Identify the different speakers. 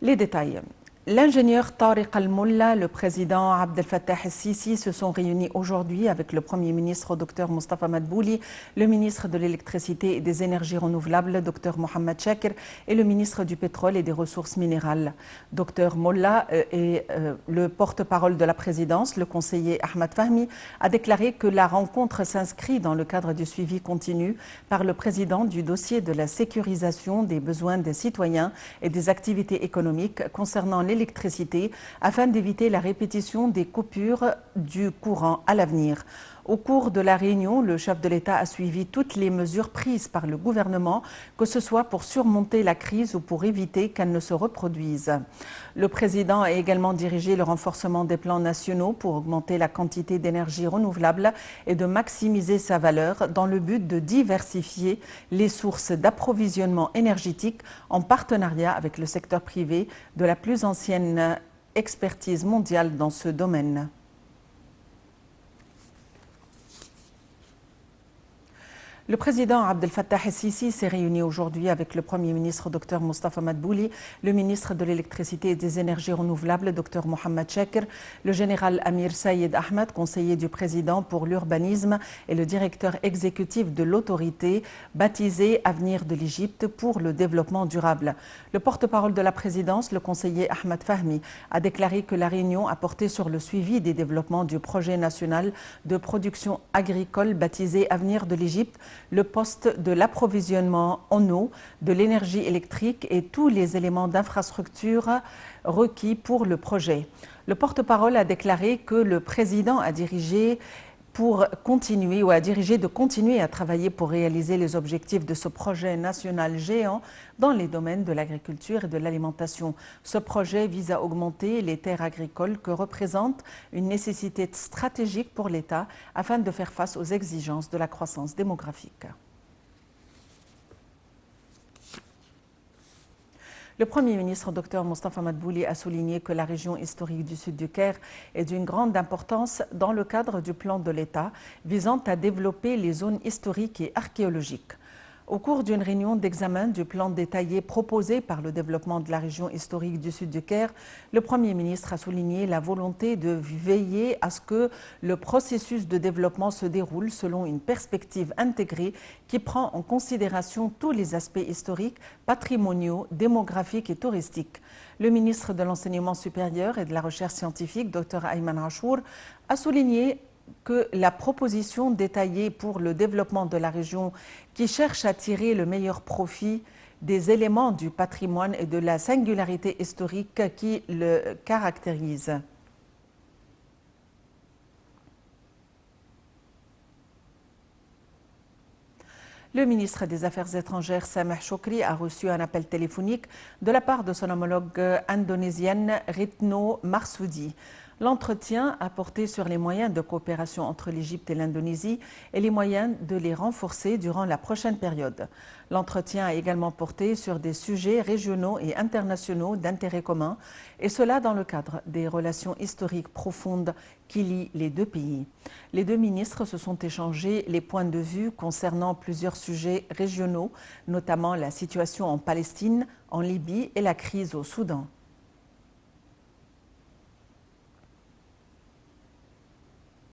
Speaker 1: Les détails. L'ingénieur Tariq Al-Molla, le président Abdel Fattah el-Sisi se sont réunis aujourd'hui avec le Premier ministre Dr Mostafa Madbouli, le ministre de l'Électricité et des Énergies Renouvelables Dr Mohamed Chakr et le ministre du Pétrole et des Ressources Minérales. Dr Molla et le porte-parole de la présidence, le conseiller Ahmed Fahmi, a déclaré que la rencontre s'inscrit dans le cadre du suivi continu par le président du dossier de la sécurisation des besoins des citoyens et des activités économiques concernant l'électricité afin d'éviter la répétition des coupures du courant à l'avenir. Au cours de la réunion, le chef de l'État a suivi toutes les mesures prises par le gouvernement, que ce soit pour surmonter la crise ou pour éviter qu'elle ne se reproduise. Le président a également dirigé le renforcement des plans nationaux pour augmenter la quantité d'énergie renouvelable et de maximiser sa valeur dans le but de diversifier les sources d'approvisionnement énergétique en partenariat avec le secteur privé de la plus ancienne expertise mondiale dans ce domaine. Le président Abdel Fattah el-Sisi s'est réuni aujourd'hui avec le Premier ministre Dr Mostafa Madbouli, le ministre de l'Électricité et des Énergies Renouvelables Dr Mohamed Chakr, le général Amir Sayed Ahmed, conseiller du président pour l'urbanisme et le directeur exécutif de l'autorité baptisée Avenir de l'Égypte pour le développement durable. Le porte-parole de la présidence, le conseiller Ahmed Fahmi, a déclaré que la réunion a porté sur le suivi des développements du projet national de production agricole baptisé Avenir de l'Égypte, le poste de l'approvisionnement en eau, de l'énergie électrique et tous les éléments d'infrastructure requis pour le projet. Le porte-parole a déclaré que le président a dirigé de continuer à travailler pour réaliser les objectifs de ce projet national géant dans les domaines de l'agriculture et de l'alimentation. Ce projet vise à augmenter les terres agricoles que représente une nécessité stratégique pour l'État afin de faire face aux exigences de la croissance démographique. Le Premier ministre Dr Mostafa Madbouli a souligné que la région historique du sud du Caire est d'une grande importance dans le cadre du plan de l'État visant à développer les zones historiques et archéologiques. Au cours d'une réunion d'examen du plan détaillé proposé par le développement de la région historique du sud du Caire, le Premier ministre a souligné la volonté de veiller à ce que le processus de développement se déroule selon une perspective intégrée qui prend en considération tous les aspects historiques, patrimoniaux, démographiques et touristiques. Le ministre de l'Enseignement supérieur et de la Recherche scientifique, Dr Ayman Achour, a souligné que la proposition détaillée pour le développement de la région qui cherche à tirer le meilleur profit des éléments du patrimoine et de la singularité historique qui le caractérise. Le ministre des Affaires étrangères, Sameh Shoukry, a reçu un appel téléphonique de la part de son homologue indonésienne, Retno Marsudi. L'entretien a porté sur les moyens de coopération entre l'Égypte et l'Indonésie et les moyens de les renforcer durant la prochaine période. L'entretien a également porté sur des sujets régionaux et internationaux d'intérêt commun, et cela dans le cadre des relations historiques profondes qui lient les deux pays. Les deux ministres se sont échangés les points de vue concernant plusieurs sujets régionaux, notamment la situation en Palestine, en Libye et la crise au Soudan.